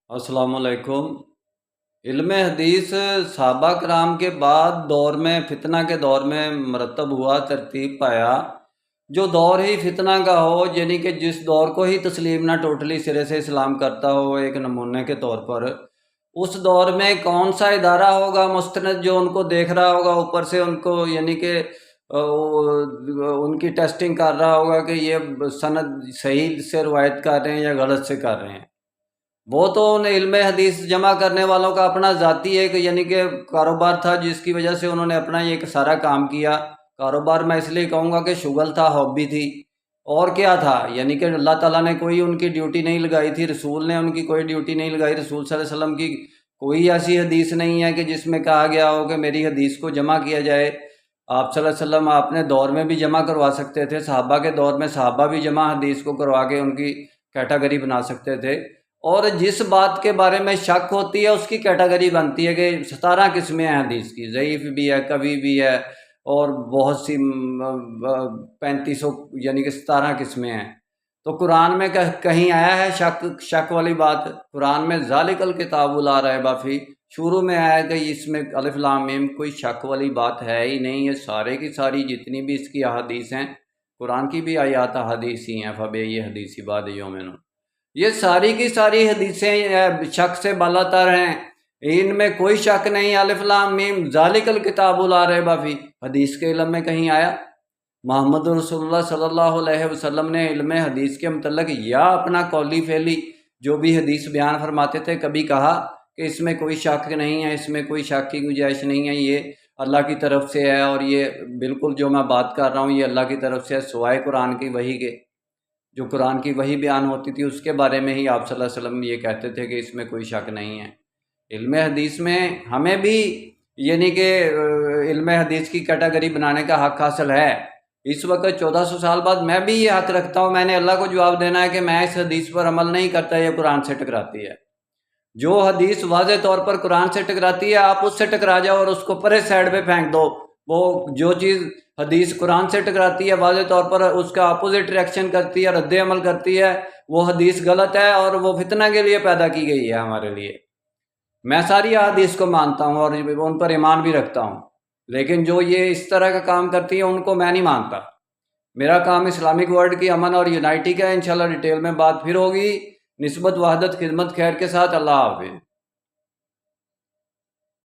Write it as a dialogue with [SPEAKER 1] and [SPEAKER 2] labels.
[SPEAKER 1] अस्सलाम वालेकुम। इल्म हदीस सहाबा कराम के बाद दौर में फितना के दौर में मरतब हुआ, तरतीब पाया। जो दौर ही फितना का हो, यानी कि जिस दौर को ही तस्लीम ना टोटली सिरे से इस्लाम करता हो, एक नमूने के तौर पर उस दौर में कौन सा इदारा होगा मुस्तनद जो उनको देख रहा होगा ऊपर से, उनको यानी कि उनकी टेस्टिंग कर रहा होगा कि ये सनद सही से रवायत कर रहे हैं या गलत से कर रहे हैं। वो तो उन इल्म हदीस जमा करने वालों का अपना ज़ाती एक यानी कि कारोबार था, जिसकी वजह से उन्होंने अपना ये सारा काम किया। कारोबार मैं इसलिए कहूँगा कि शुगल था, हॉबी थी, और क्या था। यानी कि अल्लाह ताला ने कोई उनकी ड्यूटी नहीं लगाई थी, रसूल ने उनकी कोई ड्यूटी नहीं लगाई। रसूल सल्लल्लाहु अलैहि वसल्लम की कोई ऐसी हदीस नहीं है कि जिसमें कहा गया हो कि मेरी हदीस को जमा किया जाए। आप सल्लल्लाहु अलैहि वसल्लम अपने दौर में भी जमा करवा सकते थे, सहाबा के दौर में सहाबा भी जमा हदीस को करवा के उनकी कैटेगरी बना सकते थे। और जिस बात के बारे में शक होती है उसकी कैटेगरी बनती है कि 17 किस्में हैं हदीस की, ज़ईफ़ भी है, कवी भी है, और बहुत सी 3500 यानी कि 17 किस्में हैं। तो कुरान में कहीं आया है शक वाली बात? कुरान में ज़ालिकल किताबु ला रैब फीह शुरू में आया कि इसमें अलिफ लाम मीम, कोई शक वाली बात है ही नहीं। ये सारे की सारी जितनी भी इसकी अहादीस हैं, कुरान की भी आयात अहादीस ही हैं। फ़बी हदीसी बाद यौमिन, ये सारी की सारी हदीसें शक से बालातर हैं, इनमें कोई शक नहीं। अलिफ लाम मीम ज़ालिकल किताबु ला रैब फीह हदीस के इल्म में कहीं आया? मोहम्मद रसूलुल्लाह सल्लल्लाहु अलैहि वसल्लम ने इल्म हदीस के मतलब या अपना कौली फैली जो भी हदीस बयान फरमाते थे, कभी कहा कि इसमें कोई शक नहीं है, इसमें कोई शक की गुंजाइश नहीं है, ये अल्लाह की तरफ से है, और ये बिल्कुल जो मैं बात कर रहा हूँ ये अल्लाह की तरफ से है, सिवाय कुरान की वही के? जो कुरान की वही बयान होती थी उसके बारे में ही आप सल्लल्लाहु अलैहि वसल्लम ये कहते थे कि इसमें कोई शक नहीं है। इल्म हदीस में हमें भी यानी कि इल्म हदीस की कैटेगरी बनाने का हक़ हासिल है। इस वक्त 1400 साल बाद मैं भी ये हक़ रखता हूँ, मैंने अल्लाह को जवाब देना है कि मैं इस हदीस पर अमल नहीं करता, ये कुरान से टकराती है। जो हदीस वाज़े तौर पर कुरान से टकराती है, आप उससे टकरा जाओ और उसको परे साइड पे फेंक दो। वो जो चीज़ हदीस कुरान से टकराती है, वाज़े तौर पर उसका अपोजिट रिएक्शन करती है, रद्द अमल करती है, वो हदीस गलत है और वो फितना के लिए पैदा की गई है हमारे लिए। मैं सारी अहादीस को मानता हूँ और उन पर ईमान भी रखता हूँ, लेकिन जो ये इस तरह का काम करती है उनको मैं नहीं मानता। मेरा काम इस्लामिक वर्ल्ड की अमन और यूनाइटी का है। इंशाल्लाह डिटेल में बात फिर होगी। निस्बत वहदत खिदमत खैर के साथ। अल्लाह हाफ़िज़।